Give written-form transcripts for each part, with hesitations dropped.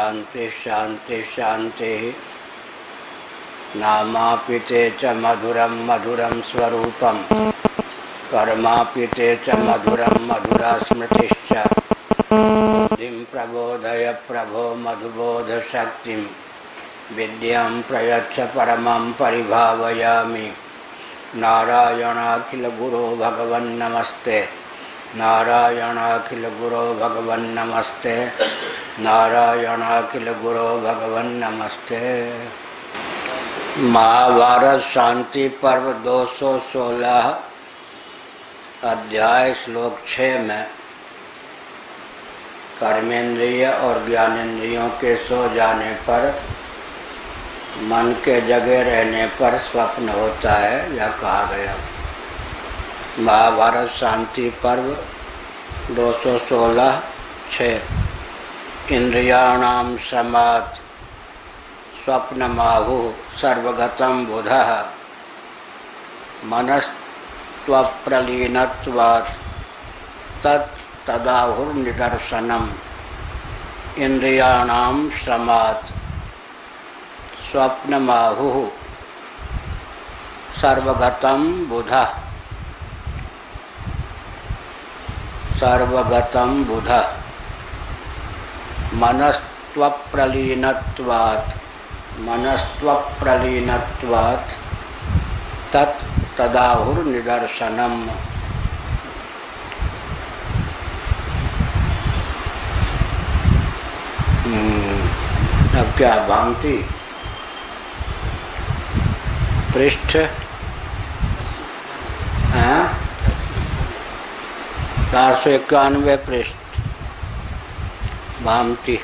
शांति शांति शांति। नामापिते च मधुरम मधुरम स्वरूपम कर्मापिते च मधुरम मधुरा स्मृतिश्च। बुद्धिं प्रबोधय प्रभो मधुबोध शक्तिं विद्यां प्रयच्छ परमं परिभावयामि। नारायणाखिल गुरो भगवन् नमस्ते। नारायणाखिल गुरो भगवन् नमस्ते। नारायणाखिल गुरो भगवन् नमस्ते। महाभारत शांति पर्व 216 अध्याय श्लोक 6 में कर्मेंद्रिय और ज्ञानेंद्रियों के सो जाने पर मन के जगे रहने पर स्वप्न होता है, यह कहा गया। महाभारत शांति पर्व 216:6 इंद्रियाणाम समात् स्वप्नमाहु सर्वगतं बुधः मनस्त्वप्रलीनत्वात् तदाहुर्निदर्शनम्। इंद्रियाणाम समात् स्वप्नमाहु सर्वगतं बुधः सर्वगतं बुधः मनस्त्वप्रलीनत्वात् तदाहुर्निदर्शनम्। अब क्या भांति पृष्ठ 491 पृष्ठ भांति।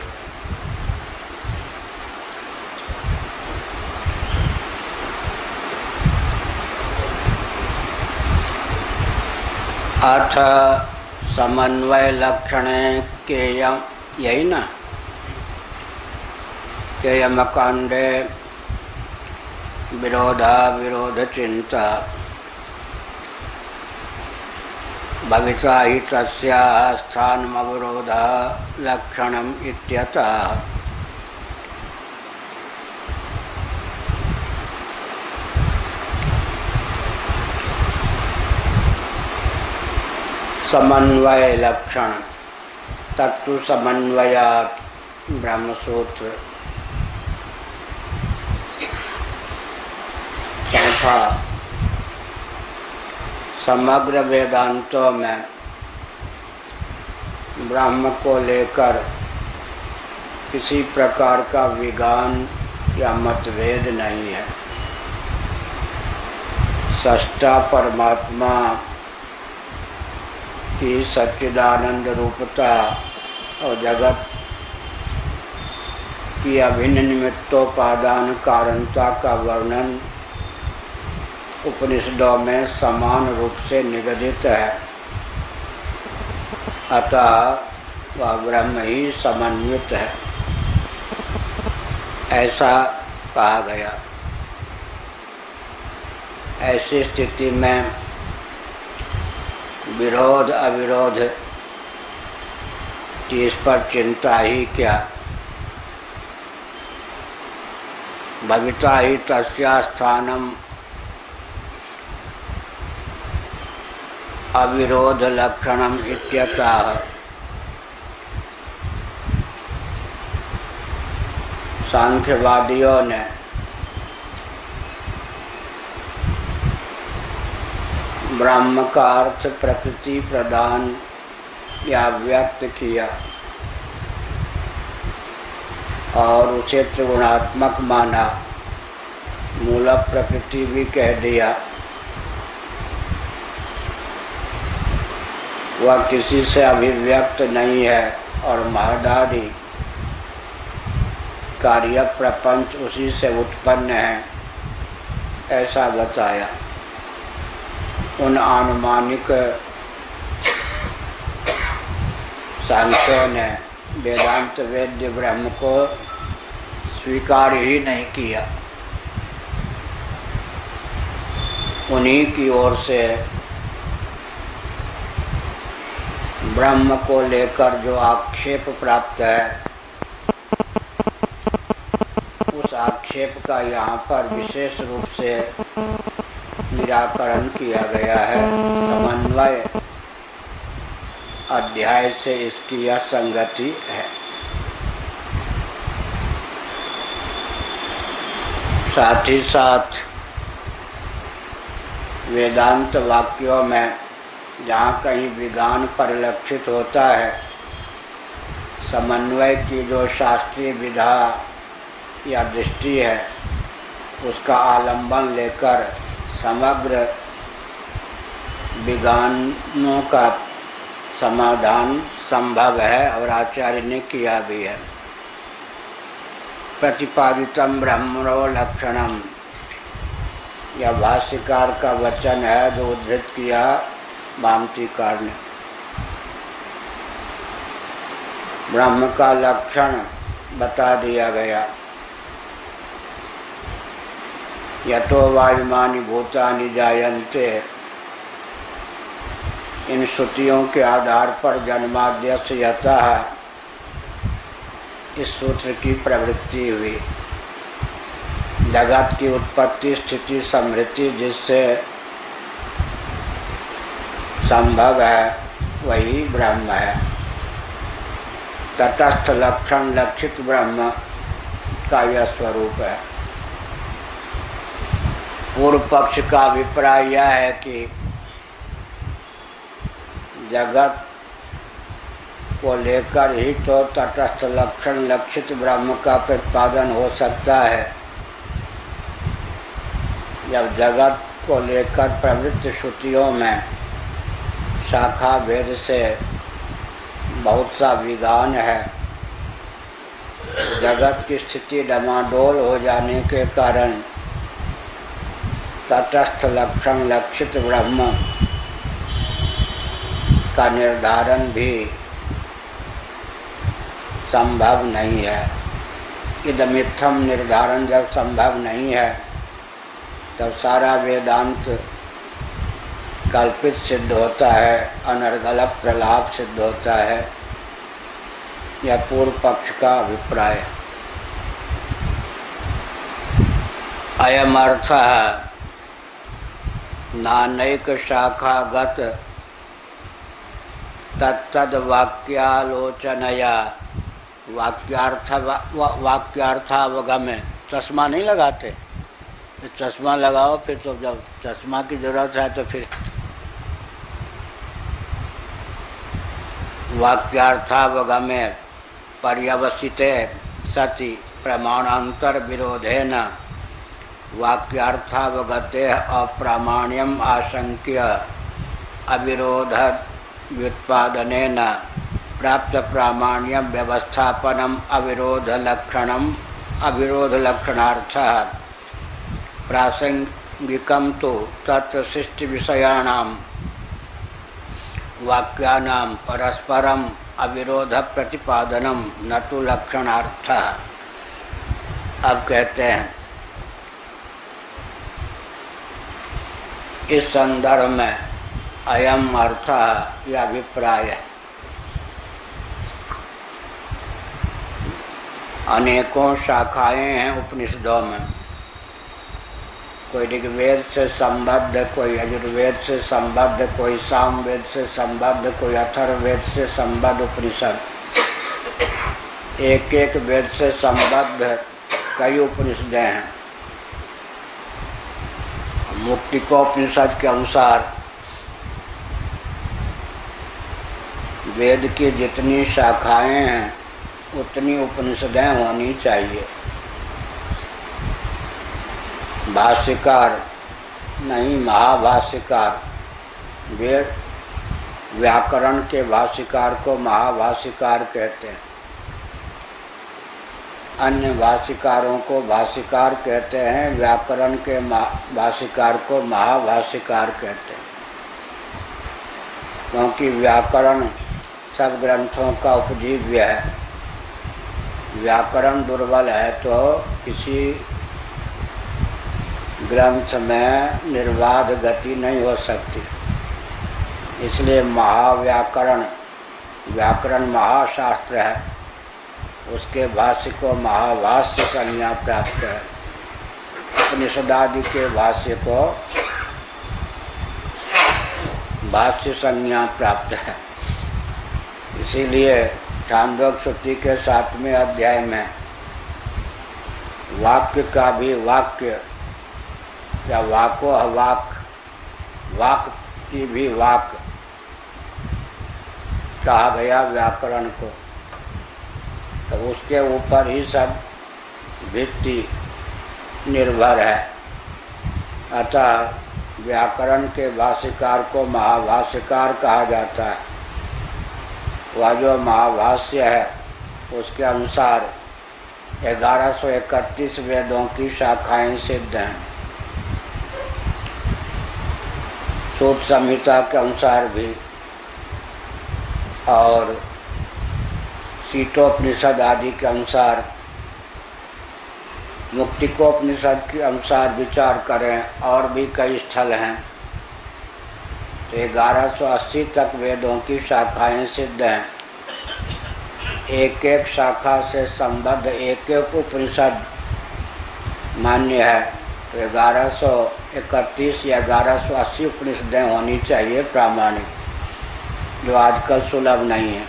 अथ समन्वय लक्षणे केयम, यही ना, केयमकांडे विरोधा विरोध चिंता भविता हि तस्याः स्थानमवरोधा लक्षणम् इत्यतः। समन्वय लक्षण तत्व समन्वयात् ब्रह्मसूत्र चौथा। समग्र वेदांतों में ब्रह्म को लेकर किसी प्रकार का विज्ञान या मतभेद नहीं है। सृष्टा परमात्मा की सच्चिदानंद रूपता और जगत की अभिन्न निमित्तोपादान कारणता का वर्णन उपनिषदों में समान रूप से निगदित है। अतः वह ब्रह्म ही समन्वित है, ऐसा कहा गया। ऐसी स्थिति में विरोध अविरोध की इस पर चिंता ही क्या। भविता ही तस्या स्थानम अविरोध लक्षणम इत्यतः। सांख्यवादियों ने ब्रह्म का अर्थ प्रकृति प्रदान या व्यक्त किया और उसे त्रिगुणात्मक माना, मूल प्रकृति भी कह दिया। वह किसी से अभिव्यक्त नहीं है और महदादि कार्य प्रपंच उसी से उत्पन्न है, ऐसा बताया। उन आनुमानिक सांख्यों ने वेदांत वेद्य ब्रह्म को स्वीकार ही नहीं किया। उन्हीं की ओर से ब्रह्म को लेकर जो आक्षेप प्राप्त है संक्षेप का यहाँ पर विशेष रूप से निराकरण किया गया है। समन्वय अध्याय से इसकी यह संगति है। साथ ही साथ वेदांत वाक्यों में जहाँ कहीं विज्ञान परिलक्षित होता है, समन्वय की जो शास्त्रीय विधा या दृष्टि है उसका आलंबन लेकर समग्र विज्ञानों का समाधान संभव है और आचार्य ने किया भी है। प्रतिपादितम ब्रह्मणो लक्षणम, यह भाष्यकार का वचन है जो उद्धृत किया भामतीकार ने। ब्रह्म का लक्षण बता दिया गया। यतो वायुमानि भूतानि जायन्ते, इन श्रुतियों के आधार पर जन्माद्यस्य यतः इस सूत्र की प्रवृत्ति हुई। जगत की उत्पत्ति स्थिति समृद्धि जिससे संभव है वही ब्रह्म है। तटस्थ लक्षण लक्षित ब्रह्म का यह स्वरूप है। पूर्व पक्ष का अभिप्राय यह है कि जगत को लेकर ही तो तटस्थ लक्षण लक्षित ब्रह्म का प्रतिपादन हो सकता है। जब जगत को लेकर प्रवृत्त श्रुतियों में शाखा भेद से बहुत सा विज्ञान है, जगत की स्थिति डमाडोल हो जाने के कारण तटस्थ लक्षण लक्षित ब्रह्म का निर्धारण भी संभव नहीं है। इदमित्थम निर्धारण जब संभव नहीं है तब सारा वेदांत कल्पित सिद्ध होता है, अनर्गल प्रलाप सिद्ध होता है। यह पूर्व पक्ष का अभिप्राय है। अयम अर्थः नानैक शाखागत तत्तद वाक्यालोचनया वाक्यार्थावगमे। चश्मा नहीं लगाते, चश्मा लगाओ फिर तो जब चश्मा की जरूरत है तो फिर वाक्यार्थावगमे पर्यवसिते सति प्रमाणांतर विरोधेन वाक्यार्थावगते अप्रामाण्यम आशंक्य अविरोध व्युत्पादनेन प्राप्त प्रामाण्यम व्यवस्थापनम अविरोध लक्षणार्थः प्रासंगिकम तो तत्र सृष्टि विषयाणाम वाक्यानाम परस्परम अविरोध प्रतिपादनम न तो लक्षणार्थः। अब कहते हैं इस संदर्भ में अयम अर्थ यह अभिप्राय है। अनेकों शाखाएं हैं उपनिषदों में, कोई ऋग्वेद से संबद्ध, कोई यजुर्वेद से संबद्ध, कोई सामवेद से संबद्ध, कोई अथर्ववेद से संबद्ध उपनिषद। एक एक वेद से संबद्ध कई उपनिषदें हैं। मुक्तिकोपनिषद के अनुसार वेद की जितनी शाखाएं हैं उतनी उपनिषदें होनी चाहिए। भाष्यकार नहीं, महाभाष्यकार। वेद व्याकरण के भाष्यकार को महाभाष्यकार कहते हैं, अन्य भाष्यकारों को भाष्यकार कहते हैं, व्याकरण के भाष्यकार को महाभाष्यकार कहते हैं। क्योंकि व्याकरण सब ग्रंथों का उपजीव्य है। व्याकरण दुर्बल है तो किसी ग्रंथ में निर्बाध गति नहीं हो सकती। इसलिए महाव्याकरण, व्याकरण महाशास्त्र है, उसके भाष्य को महाभाष्य संज्ञा प्राप्त है। उपनिषदादि के भाष्य को भाष्य संज्ञा प्राप्त है। इसीलिए छांदोग्य श्रुति के 7वें अध्याय में वाक्य का भी वाक्य या वाको अवाक, वाक की भी वाक कहा गया व्याकरण को। तो उसके ऊपर ही सब भित्ति निर्भर है। अतः व्याकरण के भाष्यकार को महाभाष्यकार कहा जाता है। वह जो महाभाष्य है उसके अनुसार 1131 वेदों की शाखाएं सिद्ध हैं। सूत्र संहिता के अनुसार भी और शीतोपनिषद आदि के अनुसार, मुक्तिकोपनिषद के अनुसार विचार करें और भी कई स्थल हैं तो 1180 तक वेदों की शाखाएं सिद्ध हैं। एक एक शाखा से संबद्ध एक एक उपनिषद मान्य है। तो 1131 या 1180 उपनिषदें होनी चाहिए प्रामाणिक, जो आजकल सुलभ नहीं है।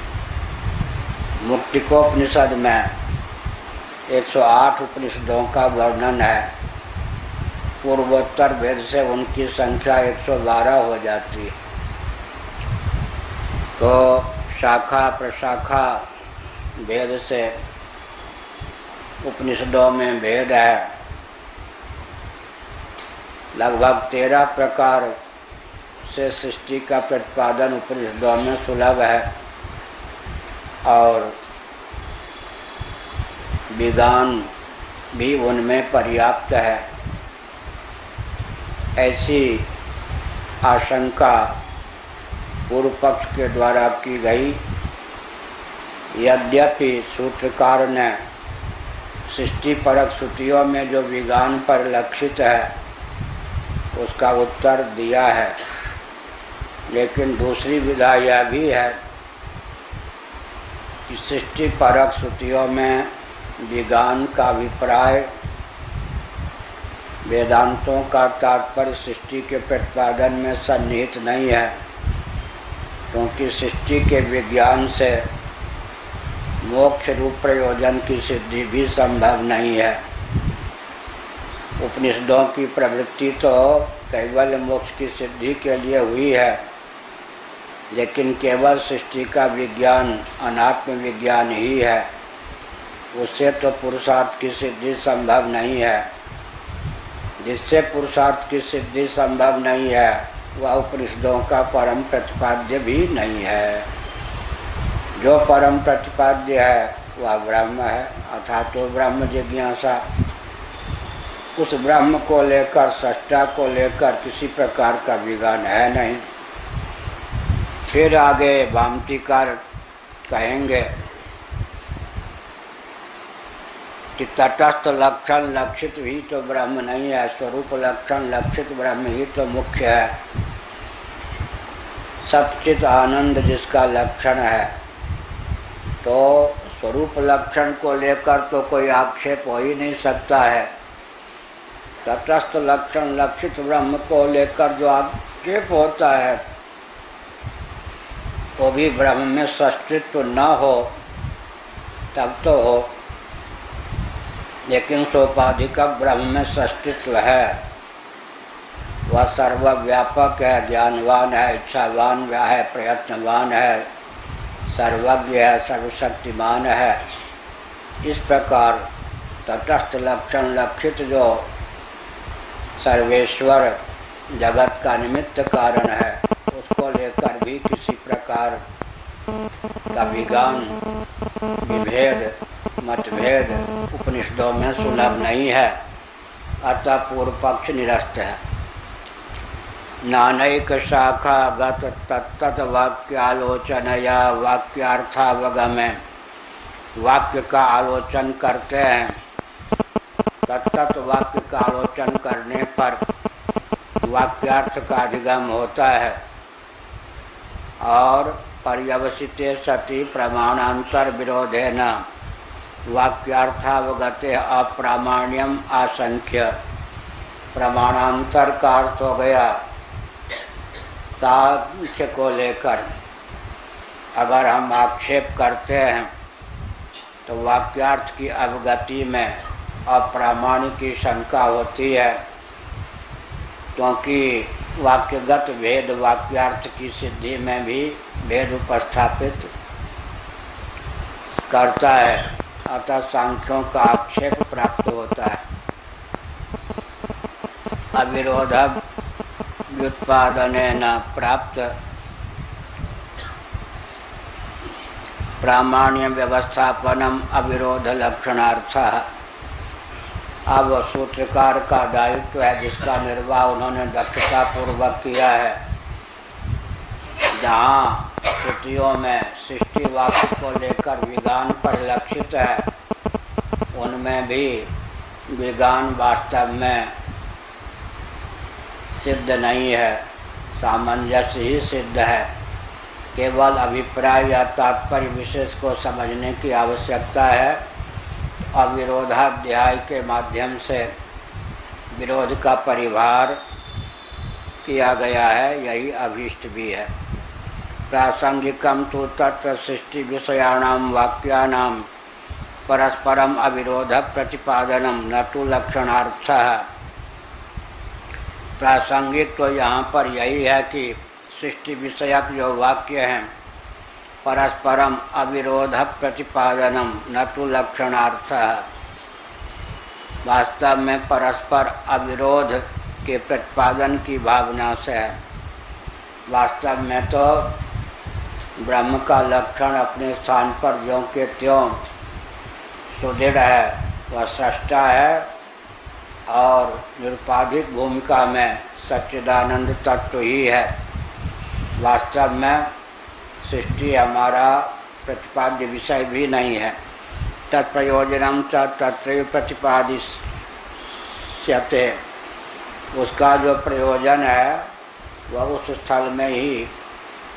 मुक्तिकोपनिषद में 108 उपनिषदों का वर्णन है। पूर्वोत्तर भेद से उनकी संख्या 112 हो जाती है। तो शाखा प्रशाखा भेद से उपनिषदों में भेद है। लगभग 13 प्रकार से सृष्टि का प्रतिपादन उपनिषदों में सुलभ है और विधान भी उनमें पर्याप्त है। ऐसी आशंका पूर्व पक्ष के द्वारा की गई। यद्यपि सूत्रकार ने सृष्टि परक श्रुतियों में जो विज्ञान पर लक्षित है उसका उत्तर दिया है, लेकिन दूसरी विधा यह भी है कि सृष्टि परक श्रुतियों में विज्ञान का अभिप्राय वेदांतों का तात्पर्य सृष्टि के प्रतिपादन में सन्निहित नहीं है, क्योंकि सृष्टि के विज्ञान से मोक्ष रूप प्रयोजन की सिद्धि भी संभव नहीं है। उपनिषदों की प्रवृत्ति तो केवल मोक्ष की सिद्धि के लिए हुई है, लेकिन केवल सृष्टि का विज्ञान अनात्म विज्ञान ही है। उससे तो पुरुषार्थ की सिद्धि संभव नहीं है। जिससे पुरुषार्थ की सिद्धि संभव नहीं है वह उपनिषदों का परम प्रतिपाद्य भी नहीं है। जो परम प्रतिपाद्य है वह ब्रह्म है, अर्थात तो ब्रह्म जिज्ञासा। उस ब्रह्म को लेकर, सृष्टा को लेकर किसी प्रकार का विज्ञान है नहीं। फिर आगे भामतीकार कहेंगे कि तटस्थ लक्षण लक्षित भी तो ब्रह्म नहीं है, स्वरूप लक्षण लक्षित ब्रह्म ही तो मुख्य है। सच्चित आनंद जिसका लक्षण है, तो स्वरूप लक्षण को लेकर तो कोई आक्षेप हो ही नहीं सकता है। तटस्थ लक्षण लक्षित ब्रह्म को लेकर जो आक्षेप होता है वो भी ब्रह्म में सृष्टित्व न हो तब तो हो, लेकिन सोपाधिक ब्रह्म में सृष्टित्व है। वह सर्वव्यापक है, ज्ञानवान है, इच्छावान है, प्रयत्नवान है, सर्वज्ञ है, सर्वशक्तिमान है। इस प्रकार तटस्थ लक्षण लक्षित जो सर्वेश्वर जगत का निमित्त कारण है उसको लेकर भी किसी प्रकार का विज्ञान विभेद मतभेद उपनिषदों में सुलभ नहीं है। अतः पूर्व पक्ष निरस्त है। नानैक शाखा गत तत्त वाक्यालोचनया वाक्यार्थावगमे वाक्य का आलोचन करते हैं। तत्त वाक्य का आलोचन करने पर वाक्यार्थ का अधिगम होता है और पर्यवसिते सति प्रमाणांतर विरोधेन वाक्यार्थावगते अप्रामाण्यम आशंक्य प्रमाणांतर का अर्थ हो गया सांख्य को लेकर। अगर हम आक्षेप करते हैं तो वाक्यार्थ की अवगति में अप्रामाणिक की शंका होती है, क्योंकि वाक्यगत भेद वाक्यार्थ की सिद्धि में भी भेद उपस्थापित करता है, अतः सांख्यों का आक्षेप प्राप्त होता है। अविरोध व्युत्पादनेन प्राप्त प्रामाण्य व्यवस्थापनम अविरोध लक्षणार्थः। अब सूत्रकार का दायित्व है जिसका निर्वाह उन्होंने दक्षतापूर्वक किया है। जहाँ श्रुतियों में सृष्टि वाक्य को लेकर विज्ञान परिलक्षित है, उनमें भी विज्ञान वास्तव में सिद्ध नहीं है, सामंजस्य ही सिद्ध है। केवल अभिप्राय या तात्पर्य विशेष को समझने की आवश्यकता है। अविरोधाध्याय के माध्यम से विरोध का परिवार किया गया है, यही अभीष्ट भी है। प्रासंगिकम तो तत्र सृष्टि विषयाणाम वाक्यानाम परस्परम अविरोध प्रतिपादनम न तो लक्षणार्थः। प्रासंगिक तो यहाँ पर यही है कि सृष्टि विषयक जो वाक्य हैं परस्परम अविरोध प्रतिपादनम न तो लक्षणार्थः। वास्तव में परस्पर अविरोध के प्रतिपादन की भावना से है। वास्तव में तो ब्रह्म का लक्षण अपने स्थान पर ज्यों के त्यों सुदृढ़ है, वह सृष्टा है और निरुपाधिक भूमिका में सच्चिदानंद तत्व ही है। वास्तव में सृष्टि हमारा प्रतिपाद्य विषय भी नहीं है। तत्प्रयोजनम तत्रैव प्रतिपादिष्यते, उसका जो प्रयोजन है वह उस स्थल में ही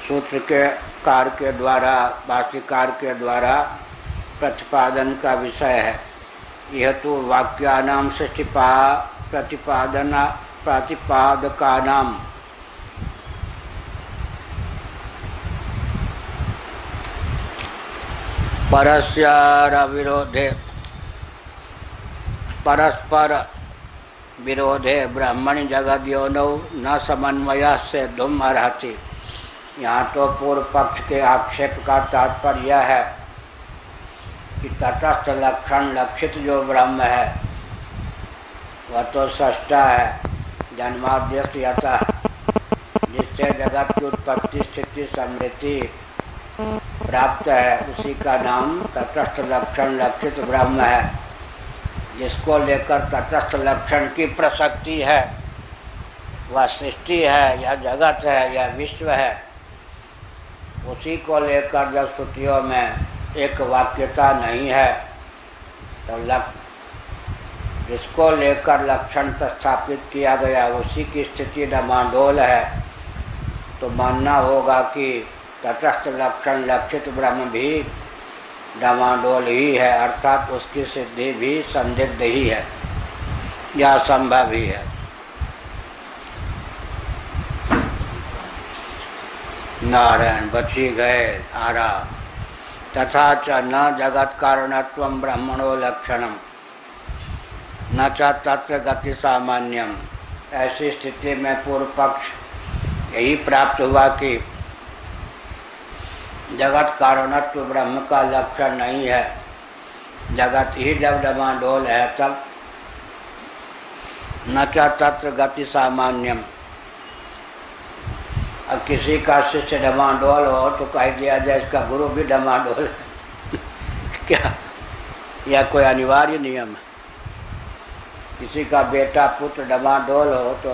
सूत्र के कार के द्वारा, भाष्यकार के द्वारा प्रतिपादन का विषय है। यह तो वाक्यानाम सृष्टि प्रतिपादकानाम परस्परविरोधे परस्पर विरोधे ब्रह्मणि जगद्योनौ न समन्वय से धुम अर्हति। यहाँ तो पूर्व पक्ष के आक्षेप का तात्पर्य यह है कि तटस्थ लक्षण लक्षित जो ब्रह्म है वह तो सृष्टा है, जन्माद्यस्य यतः, जिससे जगत की उत्पत्ति स्थिति समृद्धि प्राप्त है, उसी का नाम तटस्थ लक्षण लक्षित ब्रह्म है। जिसको लेकर तटस्थ लक्षण की प्रसक्ति है वह सृष्टि है या जगत है या विश्व है, उसी को लेकर जब श्रुतियों में एक वाक्यता नहीं है तो जिसको लेकर लक्षण स्थापित किया गया उसी की स्थिति डमाडोल है, तो मानना होगा कि तटस्थ लक्षण लक्षित ब्रह्म भी डमाडोल ही है, अर्थात उसकी सिद्धि भी संदिग्ध ही है या संभव ही है। नारायण बची गए आरा। तथा च न जगत कारणत्वं ब्रह्मणो लक्षणम न च तत्र गति सामान्यम। ऐसी स्थिति में पूर्व पक्ष यही प्राप्त हुआ कि जगत कारणत्व ब्रह्म का लक्षण नहीं है। जगत ही जब डमाडोल है तब न च तत्र गति सामान्यम। अब किसी का शिष्य डमाडोल हो तो कह दिया जाए इसका गुरु भी डमाडोल है क्या? यह कोई अनिवार्य नियम है? किसी का बेटा पुत्र डमाडोल हो तो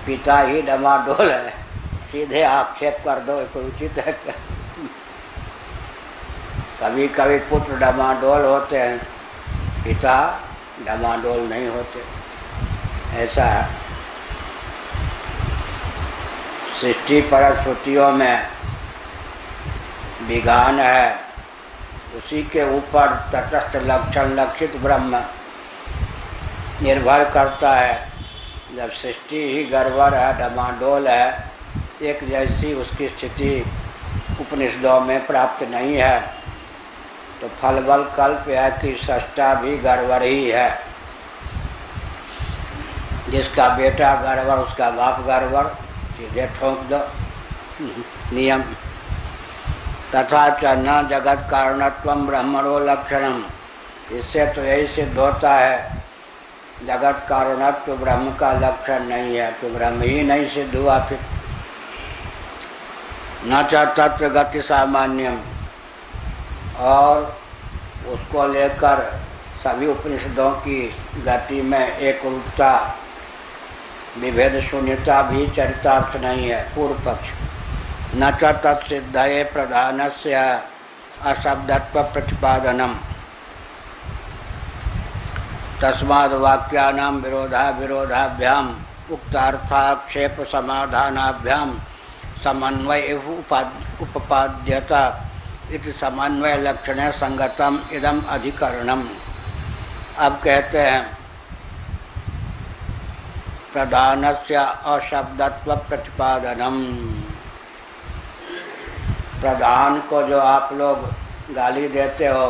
पिता ही डमाडोल है, सीधे आक्षेप कर दो, कोई उचित है क्या? कभी कभी पुत्र डमाडोल होते हैं, पिता डमाडोल नहीं होते, ऐसा है। सृष्टि पर श्रुतियों में विज्ञान है, उसी के ऊपर तटस्थ लक्षण लक्षित ब्रह्म निर्भर करता है। जब सृष्टि ही गड़बड़ है, डमाडोल है, एक जैसी उसकी स्थिति उपनिषदों में प्राप्त नहीं है, तो फलबल कल्प है कि सृष्टा भी गड़बड़ ही है। जिसका बेटा गड़बड़ उसका बाप गड़बड़, सीधे ठोक दो नियम। तथा च न जगत कारणत्वम ब्रह्मणो लक्षणम, इससे तो यही सिद्ध होता है जगत कारणत्व ब्रह्म का लक्षण नहीं है, तो ब्रह्म ही नहीं सिद्ध हुआ। फिर न च तत्व गति सामान्यम, और उसको लेकर सभी उपनिषदों की गति में एक रूपता विभेद शून्यता भी चरितार्थ नहीं है। पूर्व पक्ष न च तत्सिद्धये प्रधानस्य अशब्दत्व प्रतिपादनम तस्माद् वाक्यानां विरोधाभ्याम उक्तार्थाक्षेप समाधानाभ्याम समन्वय उपपाद्यता इति समन्वय लक्षणे संगतम इदम अधिकरणम। अब कहते हैं प्रधानस्य अशब्दत्व प्रतिपादनम। प्रधान को जो आप लोग गाली देते हो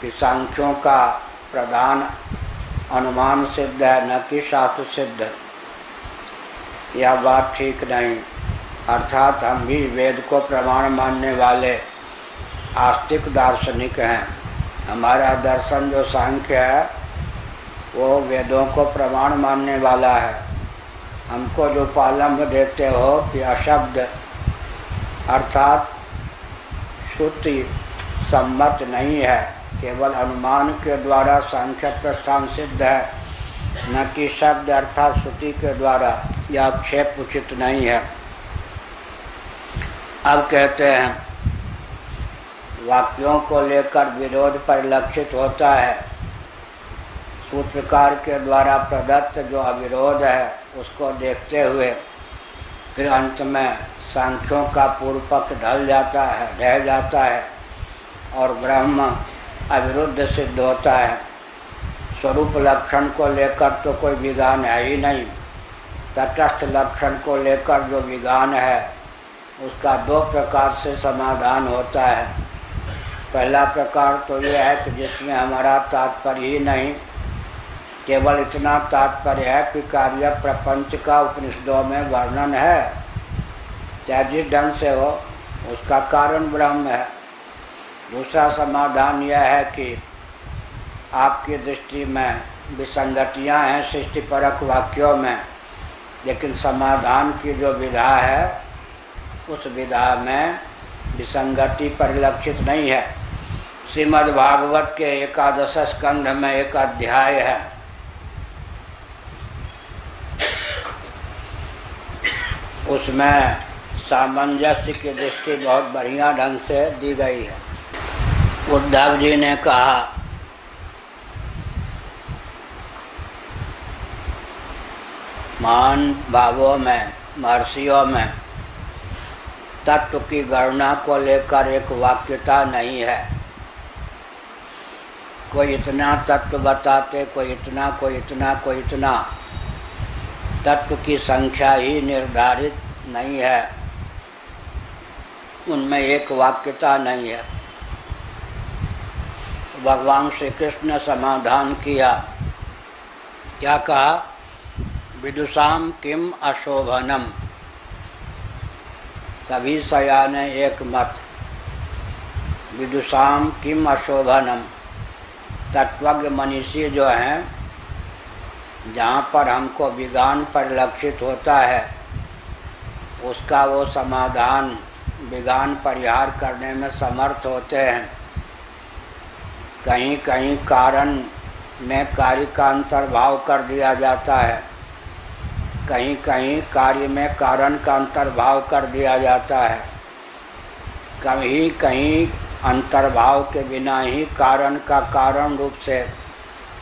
कि सांख्यों का प्रधान अनुमान सिद्ध है न कि शास्त्र सिद्ध, यह बात ठीक नहीं। अर्थात हम भी वेद को प्रमाण मानने वाले आस्तिक दार्शनिक हैं। हमारा दर्शन जो सांख्य है वो वेदों को प्रमाण मानने वाला है। हमको जो पालंब देते हो कि अशब्द अर्थात श्रुति सम्मत नहीं है, केवल अनुमान के द्वारा सांख्य प्रस्थान सिद्ध है, न कि शब्द अर्थात श्रुति के द्वारा, यह आक्षेप उचित नहीं है। अब कहते हैं वाक्यों को लेकर विरोध परिलक्षित होता है। सूत्रकार के द्वारा प्रदत्त जो अविरोध है उसको देखते हुए फिर अंत में सांख्यों का पूर्व पक्ष ढह जाता है और ब्रह्म अविरुद्ध सिद्ध होता है। स्वरूप लक्षण को लेकर तो कोई विधान है ही नहीं। तटस्थ लक्षण को लेकर जो विधान है उसका दो प्रकार से समाधान होता है। पहला प्रकार तो यह है कि जिसमें हमारा तात्पर्य ही नहीं, केवल इतना तात्पर्य है कि कार्य प्रपंच का उपनिषदों में वर्णन है, चाहे जिस ढंग से हो, उसका कारण ब्रह्म है। दूसरा समाधान यह है कि आपकी दृष्टि में विसंगतियां हैं सृष्टिपरक वाक्यों में, लेकिन समाधान की जो विधा है उस विधा में विसंगति परिलक्षित नहीं है। श्रीमद् भागवत के 11 स्कंध में एक अध्याय है, उसमें सामंजस्य की दृष्टि बहुत बढ़िया ढंग से दी गई है। उद्धव जी ने कहा महान भावों में महर्षियों में तत्व की गणना को लेकर एक वाक्यता नहीं है। कोई इतना तत्व बताते, कोई इतना, कोई इतना, कोई इतना। तत्व की संख्या ही निर्धारित नहीं है, उनमें एक वाक्यता नहीं है। भगवान श्री कृष्ण ने समाधान किया, क्या कहा? विदुषाम किम अशोभनम। सभी सयाने एक मत, विदुषाम किम अशोभनम। तत्वज्ञ मनीषी जो हैं, जहाँ पर हमको विज्ञान परिलक्षित होता है उसका वो समाधान विज्ञान परिहार करने में समर्थ होते हैं। कहीं कहीं कारण में कार्य का अंतर्भाव कर दिया जाता है, कहीं कहीं कार्य में कारण का अंतर्भाव कर दिया जाता है, कहीं कहीं अंतर्भाव के बिना ही कारण का कारण रूप से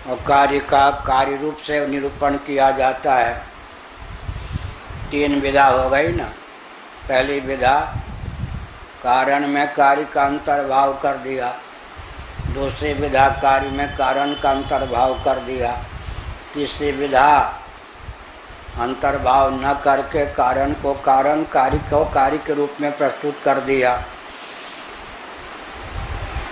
और कार्य का कार्य रूप से निरूपण किया जाता है। 3 विधा हो गई ना। पहली विधा कारण में कार्य का अंतर्भाव कर दिया, दूसरी विधा कार्य में कारण का अंतर्भाव कर दिया, तीसरी विधा अंतर्भाव न करके कारण को कारण, कार्य को कार्य के रूप में प्रस्तुत कर दिया।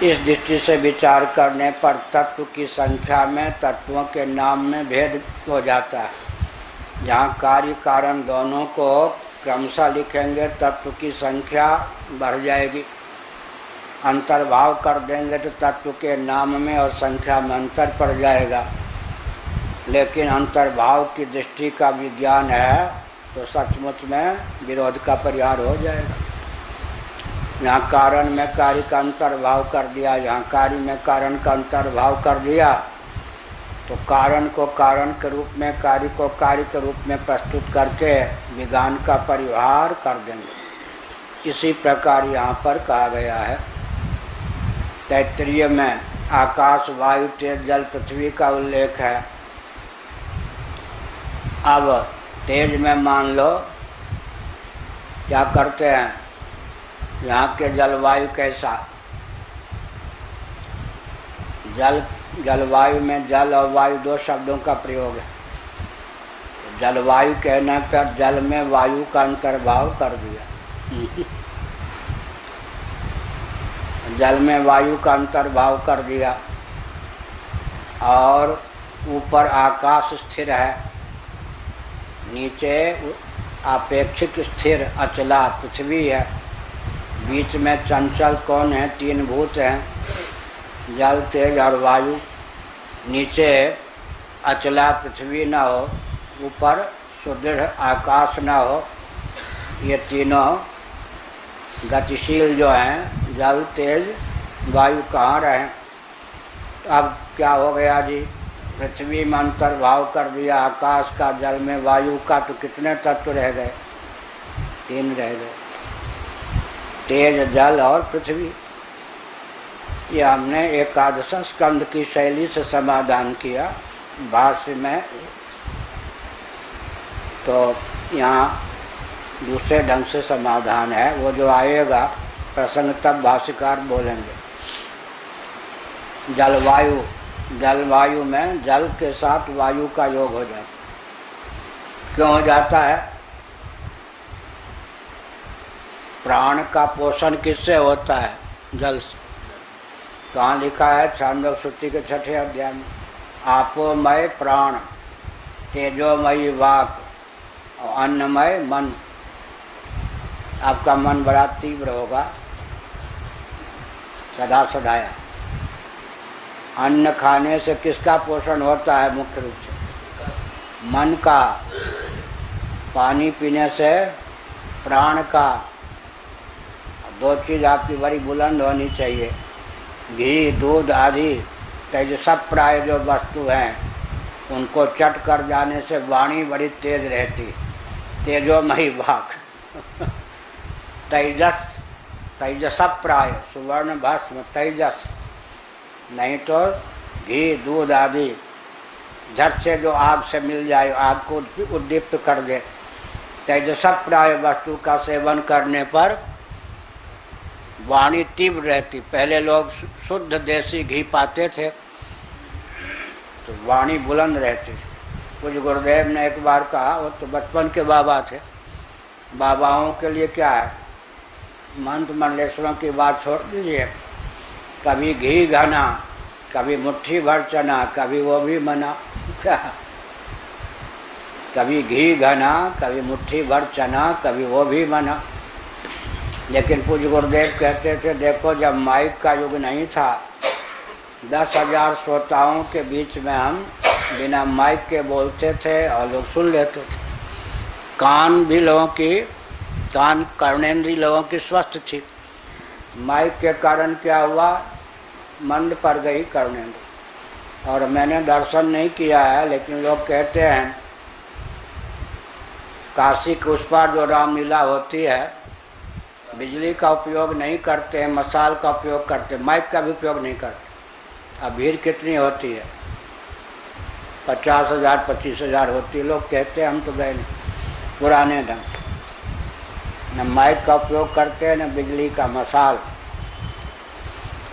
इस दृष्टि से विचार करने पर तत्व की संख्या में, तत्वों के नाम में भेद हो जाता है। जहाँ कार्य कारण दोनों को क्रमशः लिखेंगे तत्व की संख्या बढ़ जाएगी। अंतर्भाव कर देंगे तो तत्व के नाम में और संख्या में अंतर पड़ जाएगा। लेकिन अंतर्भाव की दृष्टि का विज्ञान है तो सचमुच में विरोध का परिहार हो जाएगा। यहाँ कारण में कार्य का अंतर्भाव कर दिया, यहाँ कार्य में कारण का अंतर्भाव कर दिया तो कारण को कारण के रूप में, कार्य को कार्य के रूप में प्रस्तुत करके विज्ञान का परिहार कर देंगे। इसी प्रकार यहाँ पर कहा गया है। तैत्तिरीय में आकाश, वायु, तेज, जल, पृथ्वी का उल्लेख है। अब तेज में मान लो क्या करते हैं, यहाँ के जलवायु कैसा, जलवायु में जल और वायु दो शब्दों का प्रयोग है। जलवायु कहने पर जल में वायु का अंतर्भाव कर दिया जल में वायु का अंतर्भाव कर दिया। और ऊपर आकाश स्थिर है, नीचे आपेक्षिक स्थिर अचला पृथ्वी है, बीच में चंचल कौन है, तीन भूत हैं, जल, तेज और वायु। नीचे अचला पृथ्वी न हो, ऊपर सुदृढ़ आकाश न हो, ये तीनों गतिशील जो हैं, जल, तेज, वायु कहाँ रहे। अब क्या हो गया जी, पृथ्वी में अंतर्भाव कर दिया आकाश का, जल में वायु का, तो कितने तत्व रह गए, तीन रह गए, तेज, जल और पृथ्वी। ये हमने एकादश स्कंद की शैली से समाधान किया भाष्य में। तो यहाँ दूसरे ढंग से समाधान है, वो जो आएगा प्रसंग तब भाष्यकार बोलेंगे। जलवायु, जलवायु में जल के साथ वायु का योग हो जाता। क्यों हो जाता है? प्राण का पोषण किससे होता है? जल से। कहाँ लिखा है? छांदोग्य सूक्ति के 6ठे अध्याय में, आपोमय प्राण, तेजोमयी वाक और अन्नमय मन। आपका मन बड़ा तीव्र होगा सदा सदाया। अन्न खाने से किसका पोषण होता है? मुख्य रूप से मन का। पानी पीने से प्राण का। दो चीज़ आपकी बड़ी बुलंद होनी चाहिए, घी, दूध आदि तेजसप प्राय जो वस्तु हैं उनको चट कर जाने से वाणी बड़ी तेज रहती। तेजोमयी वाक तेजस, तेजसप प्राय, सुवर्ण भस्म तेजस। नहीं तो घी, दूध आदि झट से जो आग से मिल जाए, आग को उद्दीप्त कर दे। तेजसप प्राय वस्तु का सेवन करने पर वाणी तीव्र रहती। पहले लोग शुद्ध देसी घी पाते थे तो वाणी बुलंद रहती थी। कुछ गुरुदेव ने एक बार कहा, वो तो बचपन के बाबा थे, बाबाओं के लिए क्या है, मंत्र मंडलेश्वरों की बात छोड़ दीजिए, कभी घी घना, कभी मुट्ठी भर चना, कभी वो भी मना। क्या? कभी घी घना, कभी मुट्ठी भर चना, कभी वो भी मना। लेकिन पूज्य गुरुदेव कहते थे, देखो जब माइक का युग नहीं था, 10,000 श्रोताओं के बीच में हम बिना माइक के बोलते थे और लोग सुन लेते थे। कान भी लोगों की, कान कर्णेंद्रीय लोगों की स्वस्थ थी। माइक के कारण क्या हुआ, मंद पड़ गई कर्णेंद्र। और मैंने दर्शन नहीं किया है, लेकिन लोग कहते हैं काशी के उस पार जो रामलीला होती है, बिजली का उपयोग नहीं करते, मसाल का उपयोग करते, माइक का भी उपयोग नहीं करते। अब भीड़ कितनी होती है? 50,000 25,000 होती है। लोग कहते हैं हम तो गए नहीं, पुराने ढंग, न माइक का उपयोग करते हैं न बिजली का, मसाल।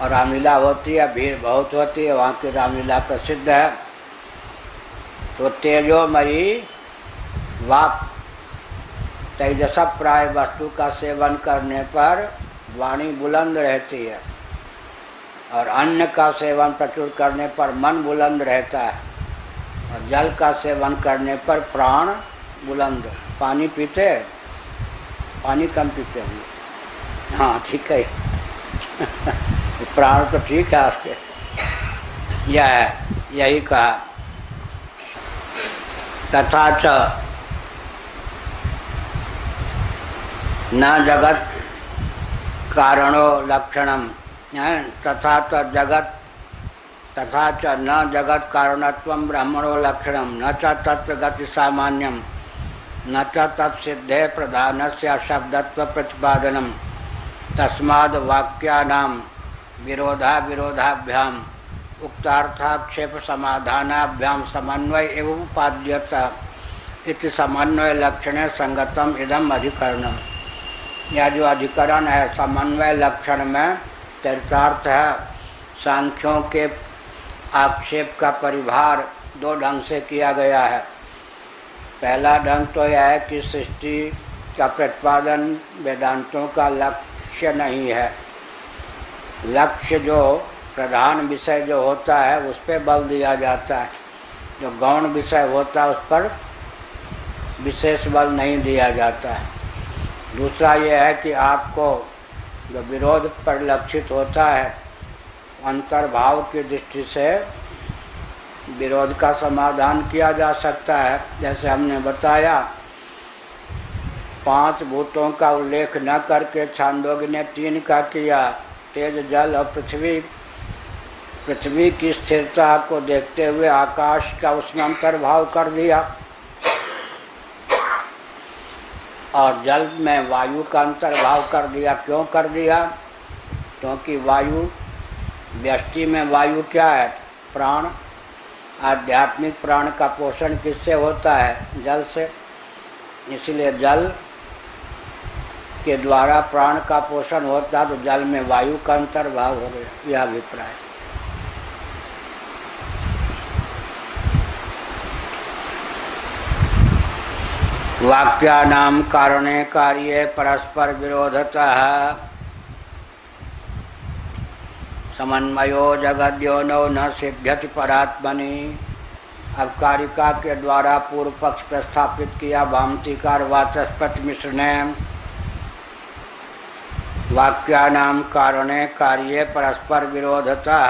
और रामलीला होती है, भीड़ बहुत होती है, वहाँ की रामलीला प्रसिद्ध है। तो तेजोमयी वाक तेजस प्राय वस्तु का सेवन करने पर वाणी बुलंद रहती है, और अन्न का सेवन प्रचुर करने पर मन बुलंद रहता है, और जल का सेवन करने पर प्राण बुलंद। पानी पीते, पानी कम पीते होंगे, हाँ ठीक है प्राण तो ठीक है आपके। यही कहा। तथा च न जगत कारणो लक्षणम, तथा च न जगत कारणत्वं ब्रह्मणो लक्षणम, न च तत्र गति सामान्यम, न च तत्सिद्धे प्रधानस्य शब्दत्व प्रतिपादनम। तस्माद् वाक्यानां विरोधाभ्याम उक्तार्थाक्षेप समाधानाभ्याम समन्वय एवं उपाद्यत इति समन्वय लक्षणे संगतम इदम अधिकरणम। यह जो अधिकरण है समन्वय लक्षण में चरितार्थ है। सांख्यों के आक्षेप का परिभार दो ढंग से किया गया है। पहला ढंग तो यह है कि सृष्टि का प्रतिपादन वेदांतों का लक्ष्य नहीं है। लक्ष्य जो प्रधान विषय जो होता है उस पर बल दिया जाता है, जो गौण विषय होता है उस पर विशेष बल नहीं दिया जाता है। दूसरा यह है कि आपको जो विरोध परिलक्षित होता है अंतर्भाव की दृष्टि से विरोध का समाधान किया जा सकता है। जैसे हमने बताया 5 भूतों का उल्लेख न करके छांदोग्य ने 3 का किया, तेज जल और पृथ्वी। पृथ्वी की स्थिरता को देखते हुए आकाश का उसमें अंतर्भाव कर दिया, और जल में वायु का अंतर्भाव कर दिया। क्यों कर दिया? क्योंकि वायु व्यष्टि में वायु क्या है? प्राण। आध्यात्मिक प्राण का पोषण किससे होता है? जल से। इसलिए जल के द्वारा प्राण का पोषण होता तो जल में वायु का अंतर्भाव हो गया। यह अभिप्राय। वाक्यानां कारणे कार्ये परस्पर विरोधतः समन्वयो जगद्योनौ न सिद्ध्यति परात्मनि। अब कारिका के द्वारा पूर्व पक्ष प्रस्थापित किया भामतीकार वाचस्पति मिश्र ने। वाक्यानां कारणे कार्ये परस्पर विरोधतः,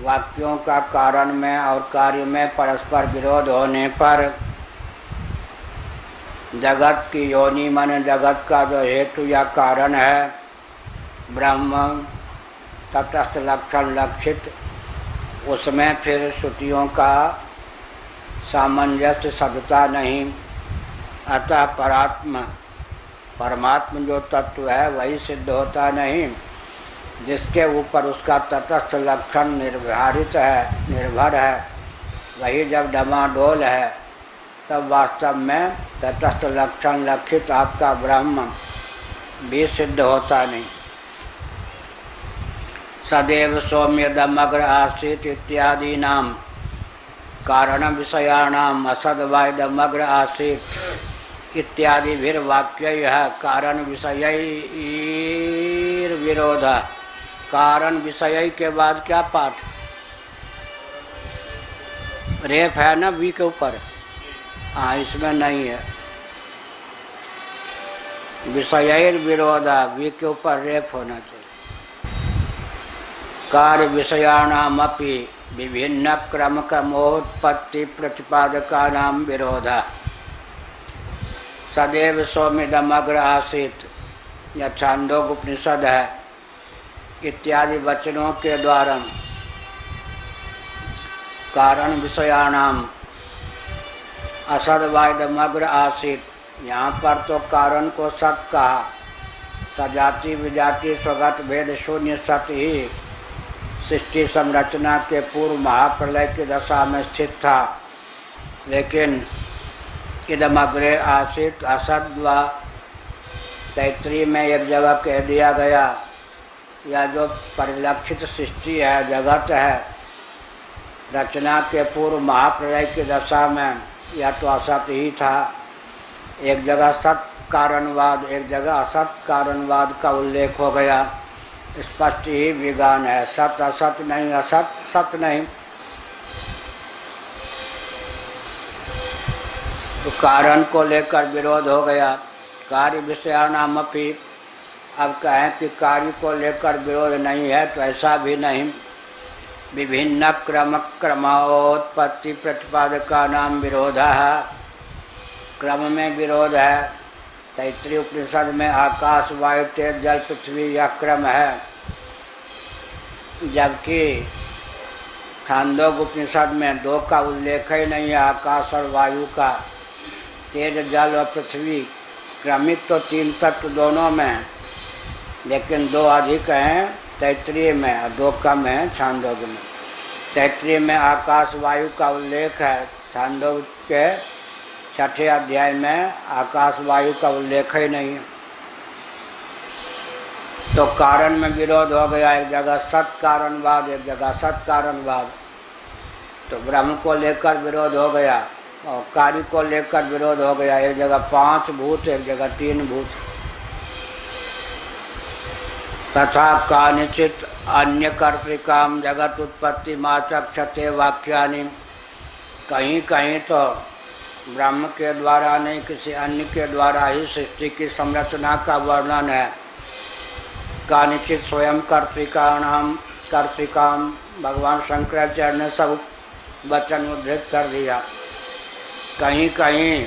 वाक्यों का कारण में और कार्य में परस्पर विरोध होने पर जगत की योनि मन जगत का जो हेतु या कारण है ब्रह्म तटस्थ लक्षण लक्षित, उसमें फिर श्रुतियों का सामंजस्य सदता नहीं। अतः परमात्म जो तत्व है वही सिद्ध होता नहीं, जिसके ऊपर उसका तटस्थ लक्षण निर्भर है वही जब डमाडोल है तब वास्तव में तटस्थ लक्षण लक्षित आपका ब्रह्म भी सिद्ध होता नहीं। सदैव सौम्यदमग्र आसीत इत्यादि नाम कारण विषयाणाम असदवायदमग्र आसीत इत्यादि भीर वाक्य है कारण विषय विरोध। कारण विषय के बाद क्या पाठ? रेफ है ना वी के ऊपर? हाँ, इसमें नहीं है। विषय विरोध वी के ऊपर रेफ होना चाहिए। कार्य विषयाणाम अपि विभिन्न क्रम क्रमोत्पत्ति प्रतिपादका नाम विरोध। सदैव सौम्यदमग्र आसीत या छांदोग्य उपनिषद है इत्यादि वचनों के द्वारा कारण विषयाणाम असदवायदमग्र आसीत, यहाँ पर तो कारण को सत कहा। सजाति विजाति स्वगत भेद शून्य सत ही सृष्टि संरचना के पूर्व महाप्रलय की दशा में स्थित था, लेकिन इदमग्रे आसीत असद व तैत्रीय में एक जगह कह दिया गया या जो परिलक्षित सृष्टि है जगत है रचना के पूर्व महाप्रलय की दशा में यह तो असत ही था। एक जगह सत कारणवाद, एक जगह असत कारणवाद का उल्लेख हो गया। स्पष्ट ही विज्ञान है, सत असत नहीं, असत सत नहीं। तो कारण को लेकर विरोध हो गया। कार्य विषयाणामपि, अब कहें कि कार्य को लेकर विरोध नहीं है तो ऐसा भी नहीं। विभिन्न क्रम क्रमोत्पत्ति प्रतिपादका नाम विरोध है, क्रम में विरोध है। तैत्रीय उपनिषद में आकाश वायु तेज जल पृथ्वी यह क्रम है, जबकि छांदोग्य उपनिषद में दो का उल्लेख ही नहीं है, आकाश और वायु का। तेज जल और पृथ्वी क्रमिक तो तीन तत्व दोनों में, लेकिन दो अधिक हैं तैत्रीय में और दो कम हैं छांदोग्य में। तैत्रीय में आकाश वायु का उल्लेख है, छांदोग्य के 6ठे अध्याय में आकाश वायु का उल्लेख ही नहीं है। तो कारण में विरोध हो गया, एक जगह सत कारणवाद, एक जगह असत कारणवाद। तो ब्रह्म को लेकर विरोध हो गया और कार्य को लेकर विरोध हो गया। एक जगह 5 भूत, एक जगह 3 भूत। तथा कानिचित अन्य कर्तिकाम जगत उत्पत्ति माचक्षते वाक्यानि, कहीं कहीं तो ब्रह्म के द्वारा नहीं किसी अन्य के द्वारा ही सृष्टि की संरचना का वर्णन है। कानिचित स्वयं कर्तिकाम भगवान शंकराचार्य ने सब वचन उद्धृत कर दिया। कहीं कहीं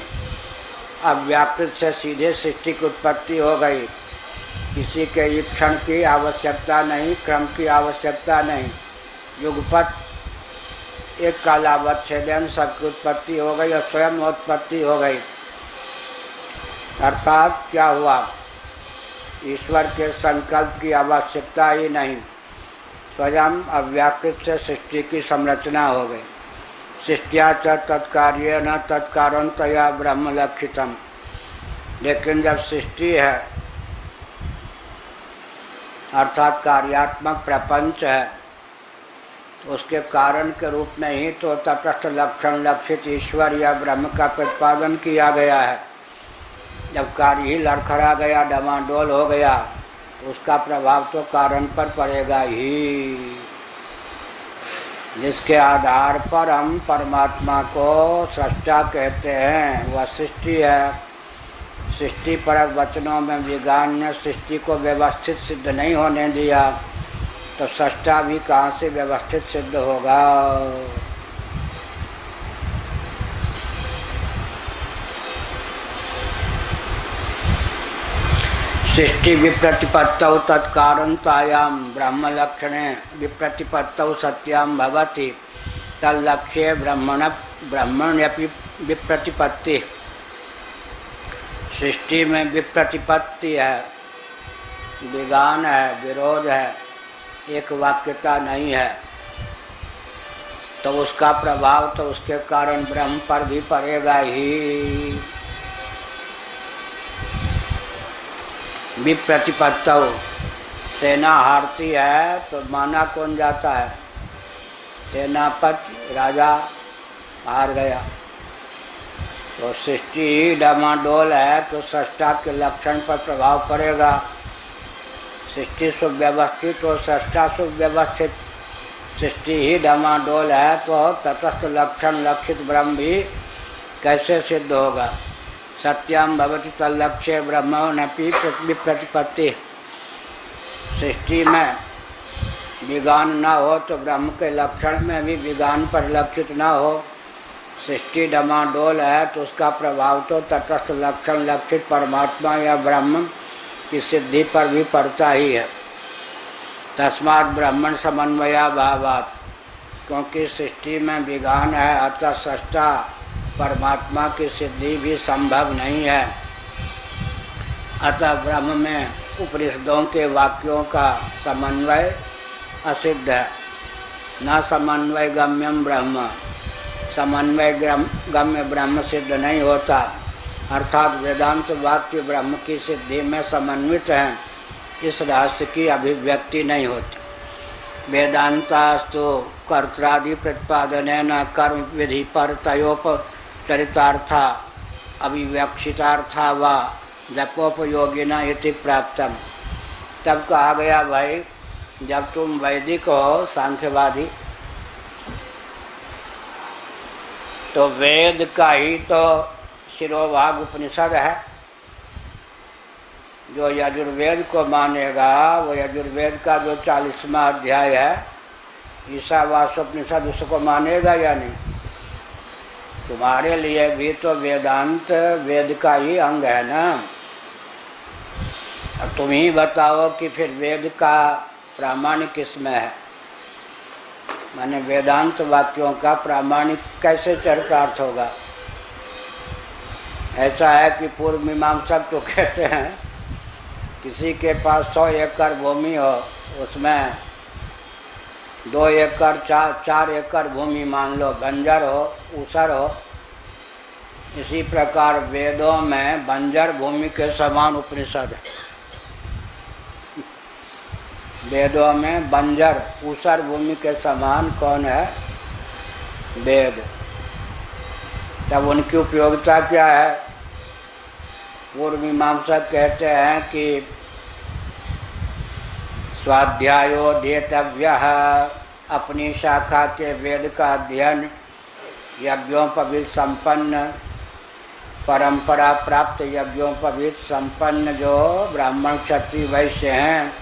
अव्याकृत से सीधे सृष्टि की उत्पत्ति हो गई, किसी के ईक्षण की आवश्यकता नहीं, क्रम की आवश्यकता नहीं। युगपत एक कालावच्छेदन सबकी उत्पत्ति हो गई और स्वयं उत्पत्ति हो गई। अर्थात क्या हुआ, ईश्वर के संकल्प की आवश्यकता ही नहीं, स्वयं अव्याकृत से सृष्टि की संरचना हो गई। सृष्टिया च तत्कार्य न तत्कारणतया ब्रह्म लक्षितम, लेकिन जब सृष्टि है अर्थात कार्यात्मक प्रपंच है, उसके कारण के रूप में ही तो तटस्थ लक्षण लक्षित ईश्वर या ब्रह्म का प्रतिपादन किया गया है। जब कार्य ही लड़खड़ा गया, डमाडोल हो गया, उसका प्रभाव तो कारण पर पड़ेगा ही। जिसके आधार पर हम परमात्मा को सृष्टा कहते हैं वह सृष्टि है। सृष्टि परक वचनों में विज्ञान ने सृष्टि को व्यवस्थित सिद्ध नहीं होने दिया, तो सृष्टा भी कहाँ से व्यवस्थित सिद्ध होगा। सृष्टि विप्रतिपत्तौ तत्कारणतायां ब्रह्म लक्षणे विप्रतिपत्तौ सत्यां भवति तल्लक्ष्ये ब्रह्मण्यपि विप्रतिपत्ति। सृष्टि में विप्रतिपत्ति है, विज्ञान है, विरोध है, एक वाक्यता नहीं है, तो उसका प्रभाव तो उसके कारण ब्रह्म पर भी पड़ेगा ही। विप्रतिपत्तौ, सेना हारती है तो माना कौन जाता है, सेनापति राजा हार गया। तो सृष्टि ही डमाडोल है तो सृष्टा के लक्षण पर प्रभाव पड़ेगा। सृष्टि सुव्यवस्थित और सृष्टा सुव्यवस्थित, सृष्टि ही डमाडोल है तो तटस्थ लक्षण लक्षित ब्रह्म भी कैसे सिद्ध होगा। सत्याम भवति तल्लक्ष्ये ब्रह्मणपि विप्रतिपत्ति। सृष्टि में विज्ञान न हो तो ब्रह्म के लक्षण में भी विज्ञान परिलक्षित न हो। सृष्टि डमाडोल है तो उसका प्रभाव तो तटस्थ लक्षण लक्षित परमात्मा या ब्रह्म की सिद्धि पर भी पड़ता ही है। तस्मात् ब्रह्मण समन्वयाभावात्, क्योंकि सृष्टि में विज्ञान है अतः सृष्टा परमात्मा की सिद्धि भी संभव नहीं है। अतः ब्रह्म में उपनिषदों के वाक्यों का समन्वय असिद्ध है। न समन्वय गम्यम ब्रह्म, समन्वय गम्य ब्रह्म सिद्ध नहीं होता। अर्थात वेदांत वाक्य ब्रह्म की सिद्धि में समन्वित हैं, इस रहस्य की अभिव्यक्ति नहीं होती। वेदांतास्तु कर्त्रादि प्रतिपादनेन कर्म विधि पर तयोपचरितार्था अभिव्यक्षितार्था व जपोपयोगिना इति प्राप्तम। तब कहा गया भाई जब तुम वैदिक हो सांख्यवादी तो वेद का ही तो शिरोभाग उपनिषद है। जो यजुर्वेद को मानेगा वो यजुर्वेद का जो 40वां अध्याय है ईशावास्योपनिषद उसको मानेगा या नहीं? तुम्हारे लिए भी तो वेदांत वेद का ही अंग है ना। अब तुम ही बताओ कि फिर वेद का प्रामाणिक किसमें है? माने वेदांत वाक्यों का प्रामाणिक कैसे चरितार्थ होगा? ऐसा है कि पूर्व मीमांसक तो कहते हैं किसी के पास 100 एकड़ भूमि हो उसमें 2 एकड़ 4 एकड़ भूमि मान लो बंजर हो ऊसर हो। इसी प्रकार वेदों में बंजर भूमि के समान उपनिषद है। वेदों में बंजर ऊसर भूमि के समान कौन है? वेद। तब उनकी उपयोगिता क्या है? पूर्व मीमांसक कहते हैं कि स्वाध्यायो देतव्यः, अपनी शाखा के वेद का अध्ययन यज्ञोपवीत संपन्न परंपरा प्राप्त यज्ञोपवीत संपन्न जो ब्राह्मण क्षत्रिय वैश्य हैं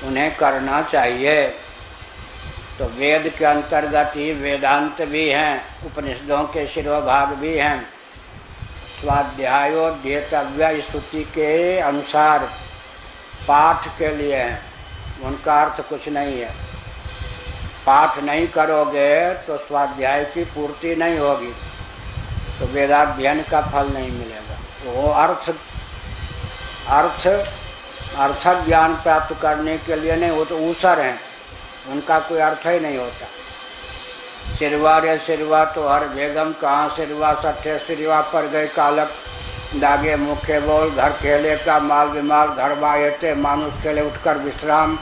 उन्हें करना चाहिए। तो वेद के अंतर्गत ही वेदांत भी हैं, उपनिषदों के शिरोभाग भी हैं। स्वाध्यायो देतव्य स्तुति के अनुसार पाठ के लिए हैं, उनका अर्थ कुछ नहीं है। पाठ नहीं करोगे तो स्वाध्याय की पूर्ति नहीं होगी, तो वेदाध्ययन का फल नहीं मिलेगा। वो अर्थक ज्ञान प्राप्त करने के लिए नहीं, वो तो ऊसर हैं, उनका कोई अर्थ ही नहीं होता। सिरवा रे सिरवा तो हर बेगम कहाँ सिरवा सठे सिरवा पर गए कालक दागे मुखे बोल घर खेले का माल विमाल घर बाएते मानुष के लिए उठकर विश्राम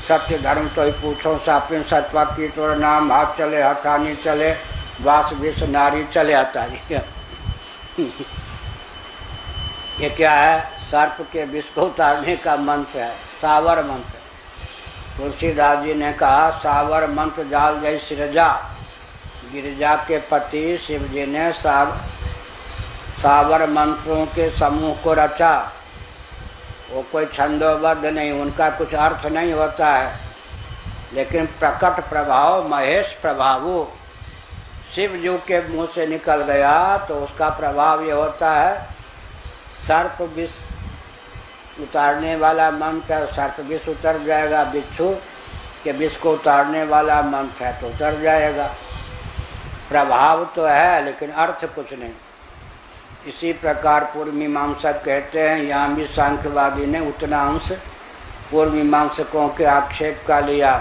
सत्य धर्म तो ही पूछो सापिन सत्वा की तोड़ नाम हाथ चले हथानी चले वास विष नारी चले हथानी। ये क्या है? सर्प के विष को उतारने का मंत्र है, सावर मंत्र। तुलसीदास जी ने कहा सावर मंत्र जाल जय सिरजा, गिरिजा के पति शिव जी ने सावर मंत्रों के समूह को रचा। वो कोई छंदोबद्ध नहीं, उनका कुछ अर्थ नहीं होता है, लेकिन प्रकट प्रभाव महेश प्रभाव शिव जी के मुंह से निकल गया तो उसका प्रभाव ये होता है सर्प विष उतारने वाला मंत्र है। सर्प विष उतर जाएगा, बिच्छू के विष को उतारने वाला मंत्र है तो उतर जाएगा। प्रभाव तो है लेकिन अर्थ कुछ नहीं। इसी प्रकार पूर्व मीमांसक कहते हैं, यहाँ भी सांख्यवादी ने उतना अंश पूर्व मीमांसकों के आक्षेप का लिया।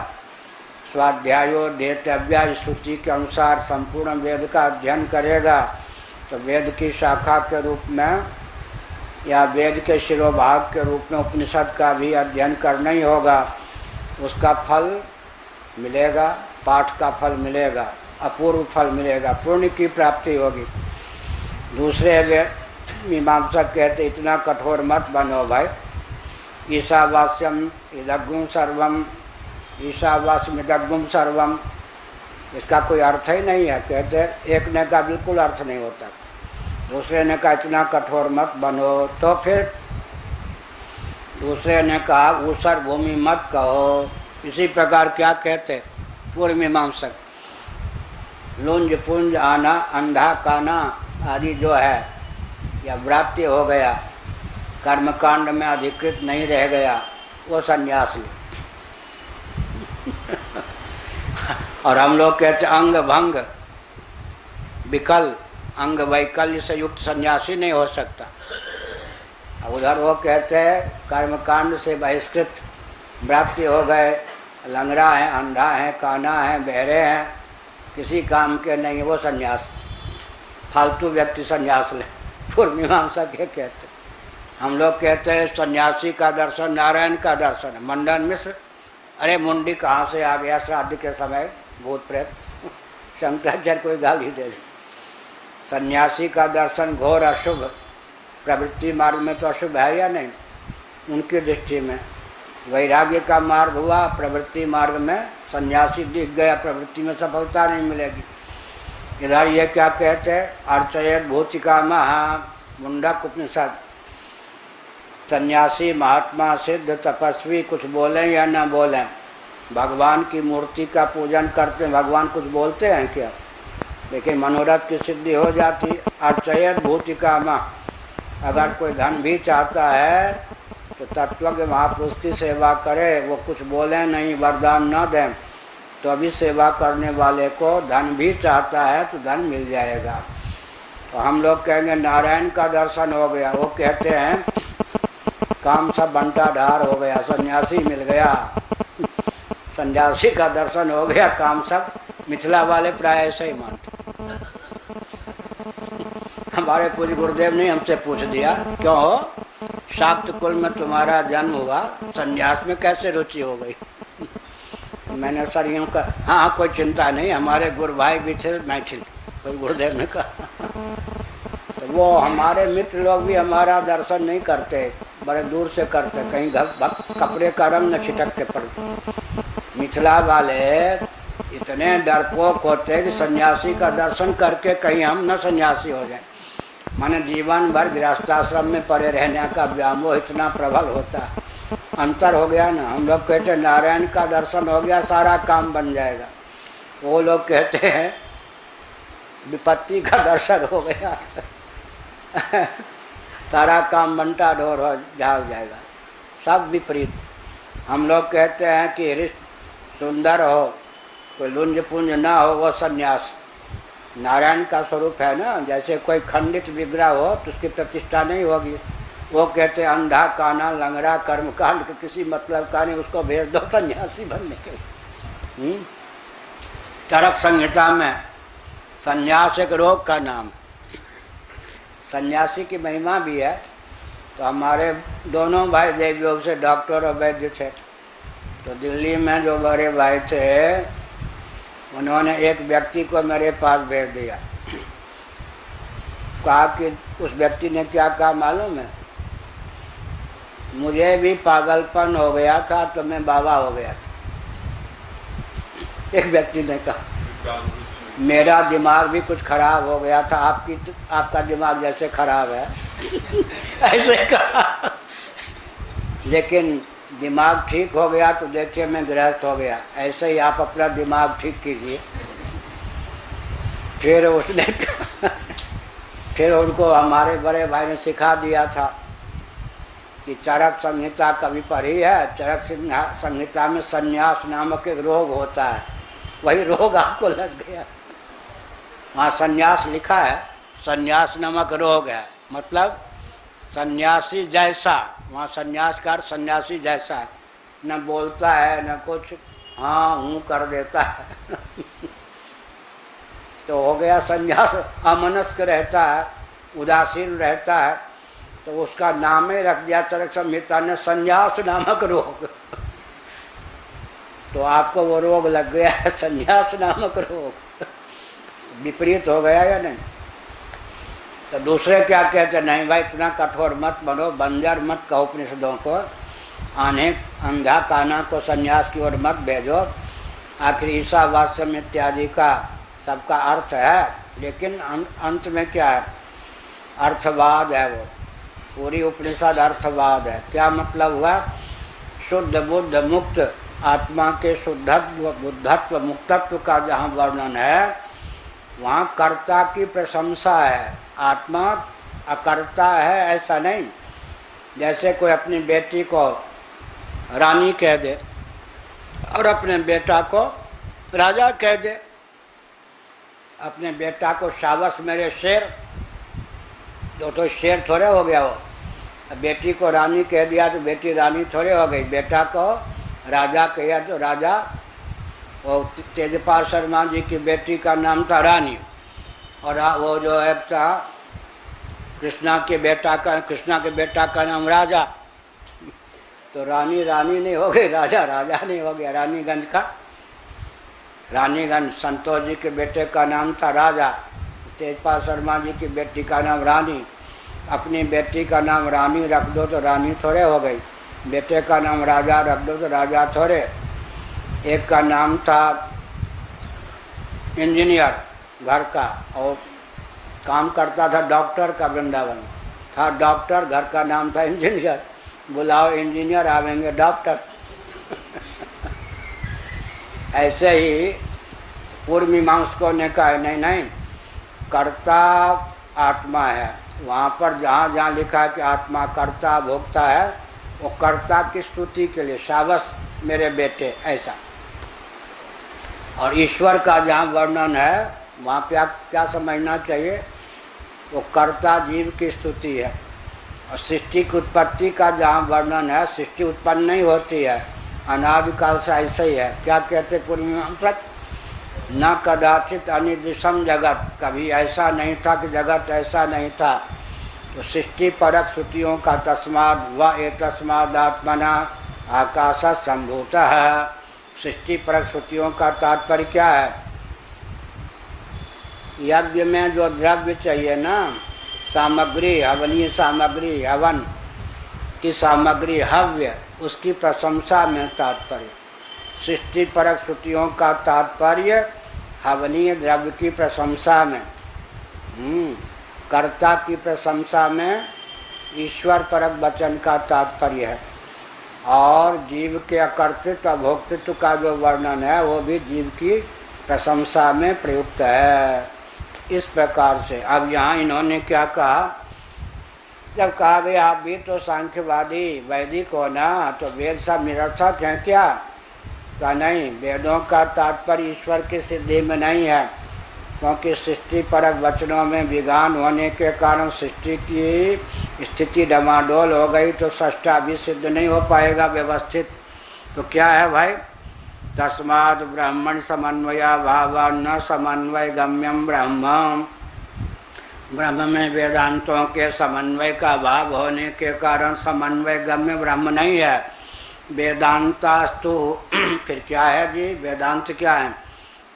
स्वाध्यायो देतव्य स्तुति के अनुसार संपूर्ण वेद का अध्ययन करेगा तो वेद की शाखा के रूप में या वेद के शिरोभाग के रूप में उपनिषद का भी अध्ययन करना ही होगा। उसका फल मिलेगा, पाठ का फल मिलेगा, अपूर्व फल मिलेगा, पुण्य की प्राप्ति होगी। दूसरे मीमांसक कहते इतना कठोर मत बनो भाई। ईशावास्यम इदग्गुम सर्वम, ईशावास्यम इदग्गुम सर्वम, इसका कोई अर्थ ही नहीं है। कहते एक ने का बिल्कुल अर्थ नहीं होता। दूसरे ने कहा इतना कठोर मत बनो, तो फिर दूसरे ने कहा ऊसर भूमि मत कहो। इसी प्रकार क्या कहते पूर्व मीमांसक, लुंज पुंज आना अंधा काना आदि जो है या व्राप्ति हो गया, कर्मकांड में अधिकृत नहीं रह गया, वो संन्यास ले। और हम लोग कहते अंग भंग विकल, अंग वैकल्य से युक्त सन्यासी नहीं हो सकता। उधर वो कहते हैं कर्मकांड से बहिष्कृत व्राप्ति हो गए, लंगड़ा है, अंधा है, काना है, बहरे हैं, किसी काम के नहीं, वो सन्यास, फालतू व्यक्ति सन्यास ले। पूर्व मीमांसा के कहते, हम लोग कहते हैं सन्यासी का दर्शन नारायण का दर्शन है। मंडन मिश्र, अरे मुंडी कहाँ से आ गया श्राद्ध के समय, भूत प्रेत। शंकराचार्य कोई गाली दे दे। सन्यासी का दर्शन घोर अशुभ, प्रवृत्ति मार्ग में तो अशुभ है या नहीं उनकी दृष्टि में। वैराग्य का मार्ग हुआ, प्रवृत्ति मार्ग में सन्यासी दिख गया, प्रवृत्ति में सफलता नहीं मिलेगी। इधर ये क्या कहते हैं, अर्चयत भूतिका महा मुंडक उपनिषद। सन्यासी महात्मा सिद्ध तपस्वी कुछ बोलें या न बोलें, भगवान की मूर्ति का पूजन करते हैं, भगवान कुछ बोलते हैं क्या, लेकिन मनोरथ की सिद्धि हो जाती। अर्चयत भूतिका महा, अगर कोई धन भी चाहता है तो तत्वज्ञ महापुरुष की सेवा करे, वो कुछ बोले नहीं, वरदान न दें, तो अभी सेवा करने वाले को धन भी चाहता है तो धन मिल जाएगा। तो हम लोग कहेंगे नारायण का दर्शन हो गया, वो कहते हैं काम सब बंटा ढार हो गया, सन्यासी मिल गया। सन्यासी का दर्शन हो गया, काम सब। मिथिला वाले प्राय ऐसे ही मानते। हमारे पूज्य गुरुदेव ने हमसे पूछ दिया, क्यों हो शाक्त कुल में तुम्हारा जन्म हुआ, सन्यास में कैसे रुचि हो गई? मैंने सर यूँ कहा, हाँ कोई चिंता नहीं, हमारे गुरु भाई भी थे मैथिल। तो गुरुदेव ने कहा, तो वो हमारे मित्र लोग भी हमारा दर्शन नहीं करते, बड़े दूर से करते, कहीं कपड़े का रंग न छिटकते पड़ते। मिथिला वाले इतने डरपोक होते कि सन्यासी का दर्शन करके कहीं हम न सन्यासी हो जाए। माने जीवन भर गृहस्थाश्रम में पड़े रहने का व्यामोह इतना प्रबल होता है। अंतर हो गया ना। हम लोग कहते हैं नारायण का दर्शन हो गया सारा काम बन जाएगा, वो लोग कहते हैं विपत्ति का दर्शन हो गया सारा काम बनता ढोर हो जाएगा। सब विपरीत। हम लोग कहते हैं कि हृष्ट सुंदर हो, कोई लुंज पुंज ना हो, वो सन्यास नारायण का स्वरूप है ना। जैसे कोई खंडित विग्रह हो तो उसकी प्रतिष्ठा नहीं होगी। वो कहते अंधा काना लंगड़ा कर्मकांड के किसी मतलब का नहीं, उसको भेज दो सन्यासी बनने के लिए। चरक संहिता में सन्यास एक रोग का नाम। सन्यासी की महिमा भी है। तो हमारे दोनों भाई देवयोग से डॉक्टर और वैद्य थे। तो दिल्ली में जो बड़े भाई थे उन्होंने एक व्यक्ति को मेरे पास भेज दिया। कहा कि उस व्यक्ति ने क्या कहा मालूम है, मुझे भी पागलपन हो गया था तो मैं बाबा हो गया था। एक व्यक्ति ने कहा मेरा दिमाग भी कुछ खराब हो गया था, आपका दिमाग जैसे खराब है ऐसे कहा। लेकिन दिमाग ठीक हो गया तो देखिए मैं गृहस्थ हो गया। ऐसे ही आप अपना दिमाग ठीक कीजिए। फिर उसने फिर उनको हमारे बड़े भाई ने सिखा दिया था कि चरक संहिता कभी पढ़ी है। चरक संहिता में संन्यास नामक एक रोग होता है, वही रोग आपको लग गया। वहाँ संन्यास लिखा है, संन्यास नामक रोग है, मतलब सन्यासी जैसा। वहाँ संन्यास का सन्यासी जैसा है, न बोलता है न कुछ, हाँ हूँ कर देता है तो हो गया संन्यास। अमनस्क रहता है, उदासीन रहता है, तो उसका नाम ही रख दिया चरक संहिता ने संन्यास नामक रोग तो आपको वो रोग लग गया है, संन्यास नामक रोग। विपरीत हो गया या नहीं? तो दूसरे क्या कहते, नहीं भाई इतना कठोर मत बनो, बंजर मत कहो उपनिषदों को, आने अंधा काना को सन्यास की ओर मत भेजो। आखिर ईसावास्यम इत्यादि का सबका अर्थ है, लेकिन अंत में क्या है, अर्थवाद है। वो पूरी उपनिषद अर्थवाद है। क्या मतलब हुआ, शुद्ध बुद्ध मुक्त आत्मा के शुद्धत्व बुद्धत्व मुक्तत्व का जहाँ वर्णन है वहाँ कर्ता की प्रशंसा है। आत्मा अकर्ता है ऐसा नहीं। जैसे कोई अपनी बेटी को रानी कह दे और अपने बेटा को राजा कह दे। अपने बेटा को शाबाश मेरे शेर, तो शेर थोड़े हो गया वो। बेटी को रानी कह दिया तो बेटी रानी थोड़े हो गई। बेटा को राजा कहा तो राजा। वो तेजपाल शर्मा जी की बेटी का नाम था रानी, और वो जो है था कृष्णा के बेटा का नाम राजा। तो रानी रानी नहीं हो गई, राजा राजा नहीं हो गया, रानीगंज का। रानीगंज संतोष जी के बेटे का नाम था राजा, तेजपाल शर्मा जी की बेटी का नाम रानी। अपनी बेटी का नाम रानी रख दो तो रानी थोड़े हो गई, बेटे का नाम राजा रख दो तो राजा थोड़े। एक का नाम था इंजीनियर घर का और काम करता था डॉक्टर का, वृंदावन था डॉक्टर, घर का नाम था इंजीनियर। बुलाओ इंजीनियर आवेंगे डॉक्टर। ऐसे ही पूर्व मीमांसकों ने कहा नहीं नहीं, कर्ता आत्मा है। वहाँ पर जहाँ जहाँ लिखा है कि आत्मा कर्ता भोक्ता है, वो कर्ता की स्तुति के लिए, शाबाश मेरे बेटे, ऐसा। और ईश्वर का जहाँ वर्णन है वहाँ पे क्या समझना चाहिए, वो कर्ता जीव की स्तुति है। और सृष्टि की उत्पत्ति का जहाँ वर्णन है, सृष्टि उत्पन्न नहीं होती है, अनादिकाल से ऐसे ही है। क्या कहते पूर्वमीमांसक, न कदाचित अनिर्दिशम जगत, कभी ऐसा नहीं था कि जगत ऐसा नहीं था। तो सृष्टि परक श्रुतियों का तस्माद व एतस्मादात्मना आकाश संभूतः है। सृष्टि परक श्रुतियों का तात्पर्य क्या है, यज्ञ में जो द्रव्य चाहिए ना, सामग्री, हवनीय सामग्री, हवन की सामग्री, हव्य, उसकी प्रशंसा में तात्पर्य। सृष्टि परक श्रुतियों का तात्पर्य हवनीय द्रव्य की प्रशंसा में, कर्ता की प्रशंसा में ईश्वर परक वचन का तात्पर्य है। और जीव के अकर्तृत्व अभोक्तृत्व का जो वर्णन है वो भी जीव की प्रशंसा में प्रयुक्त है। इस प्रकार से अब यहाँ इन्होंने क्या कहा, जब कहा गया आप भी तो सांख्यवादी वैदिक हो ना, तो वेद सब निरर्थक हैं क्या? का नहीं, वेदों का तात्पर्य ईश्वर की सिद्धि में नहीं है, क्योंकि सृष्टि परक वचनों में विज्ञान होने के कारण सृष्टि की स्थिति डमाडोल हो गई, तो सृष्टा भी सिद्ध नहीं हो पाएगा व्यवस्थित। तो क्या है भाई, तस्माद् ब्रह्मण समन्वया भाव न समन्वय गम्यम ब्रह्म। ब्रह्म में वेदांतों के समन्वय का भाव होने के कारण समन्वय गम्य ब्रह्म नहीं है। वेदांतास्तु फिर क्या है जी, वेदांत क्या है,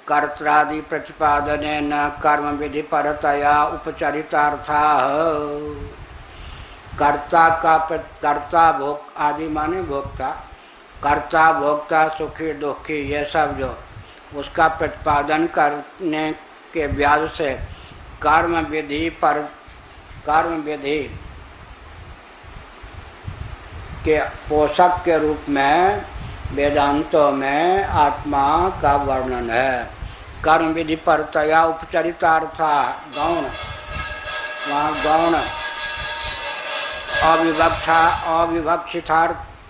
कर्त्रादि प्रतिपादने न कर्म विधि परतया उपचरितार्था। कर्ता का कर्ता भोग आदि माने भोक्ता, कर्ता भोक्ता सुखी दुखी ये सब जो उसका प्रतिपादन करने के व्याज से कर्म विधि पर, कर्म विधि के पोषक के रूप में वेदांतों में आत्मा का वर्णन है। कर्म विधि परतया उपचरितार्था, गौण, वहाँ गौण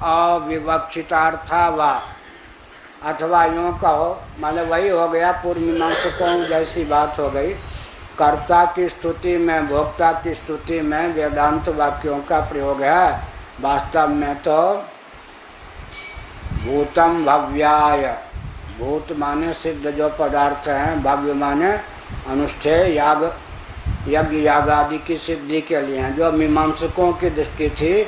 अविवक्षितार्था व, अथवा यूँ कहो मतलब वही हो गया, पूर्व मीमांसकों जैसी बात हो गई। कर्ता की स्तुति में, भोक्ता की स्तुति में वेदांत वाक्यों का प्रयोग है। वास्तव में तो भूतम भव्याय, भूत माने सिद्ध जो पदार्थ हैं, भव्य माने अनुष्ठेय याग, यज्ञ याग आदि की सिद्धि के लिए हैं। जो मीमांसकों की दृष्टि थी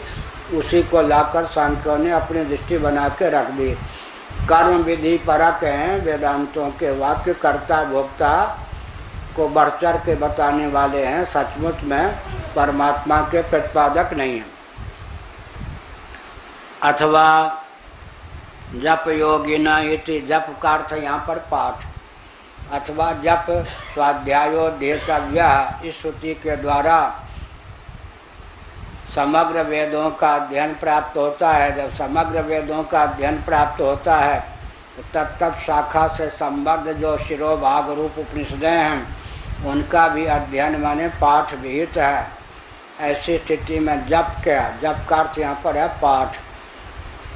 उसी को लाकर सांख्यों ने अपनी दृष्टि बना के रख दी। कर्म विधि परक हैं वेदांतों के वाक्य, कर्ता भोक्ता को बढ़ चढ़ के बताने वाले हैं, सचमुच में परमात्मा के प्रतिपादक नहीं हैं। अथवा जप योगिना इति, जप का अर्थ यहाँ पर पाठ, अथवा जप स्वाध्यायो देतव्य, इस श्रुति के द्वारा समग्र वेदों का अध्ययन प्राप्त होता है। जब समग्र वेदों का अध्ययन प्राप्त होता है तो तत्त शाखा से संबद्ध जो शिरोभाग रूप उपनिषदें हैं उनका भी अध्ययन माने पाठ विहित है। ऐसी स्थिति में जप क्या, जप का अर्थ यहाँ पर है पाठ।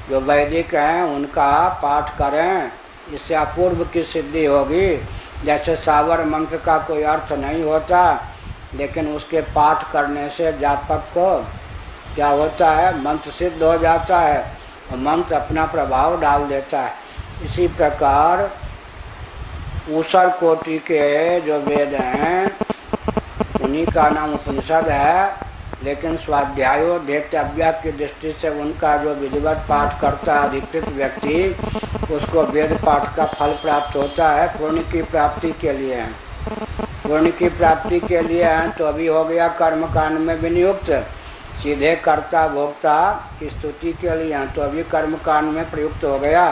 जो वैदिक हैं उनका पाठ करें, इससे अपूर्व की सिद्धि होगी। जैसे सावर मंत्र का कोई अर्थ नहीं होता, लेकिन उसके पाठ करने से जापक को क्या होता है, मंत्र सिद्ध हो जाता है और मंत्र अपना प्रभाव डाल देता है। इसी प्रकार ऊसर कोटि के जो वेद हैं उन्हीं का नाम उपनिषद है। लेकिन स्वाध्यायोध्येतव्य की दृष्टि से उनका जो विधिवत पाठ करता है अधिकृत व्यक्ति, उसको वेद पाठ का फल प्राप्त होता है। पुण्य की प्राप्ति के लिए है, पुण्य की प्राप्ति के लिए है। तो अभी हो गया कर्म कांड में विनियुक्त, सीधे कर्ता भोक्ता की स्तुति के लिए हैं, तो अभी कर्म कांड में प्रयुक्त हो गया।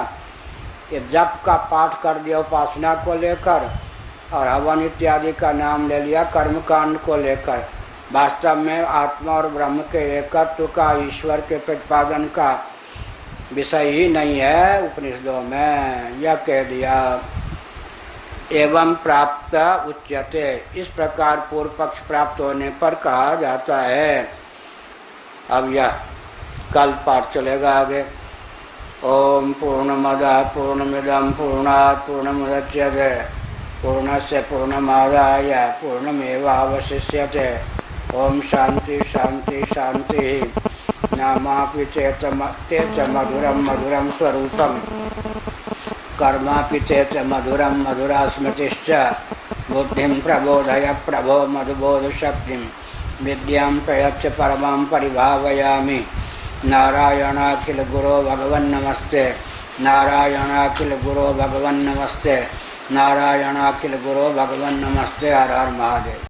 ये जप का पाठ कर दिया उपासना को लेकर, और हवन इत्यादि का नाम ले लिया कर्म कांड को लेकर। वास्तव में आत्मा और ब्रह्म के एकत्व का, ईश्वर के प्रतिपादन का विषय ही नहीं है उपनिषदों में, यह कह दिया। एवं प्राप्त उच्यते, इस प्रकार पूर्व पक्ष प्राप्त होने पर कहा जाता है। अब यह कल पाठ चलेगा आगे। ओम पूर्णमदः पूर्णमिदं पूर्णात् पूर्णमुदच्यते पूर्णस्य पूर्णमादाय पूर्णमेवावशिष्यते। ओम शांति शांति शांति। नामापि चेत मधुरम मधुरम स्वरूपम, कर्मापि चेत मधुरम मधुरा स्मृतिश्च। बुद्धिं प्रबोधय प्रभो मधुबोध शक्तिं, विद्यां प्रयच्छ परमां परिभावयामि। नारायणाखिल गुरो भगवन् नमस्ते, नारायणाखिल गुरो भगवन् नमस्ते, नारायणाखिल गुरो भगवन् नमस्ते। हर हर महादेव।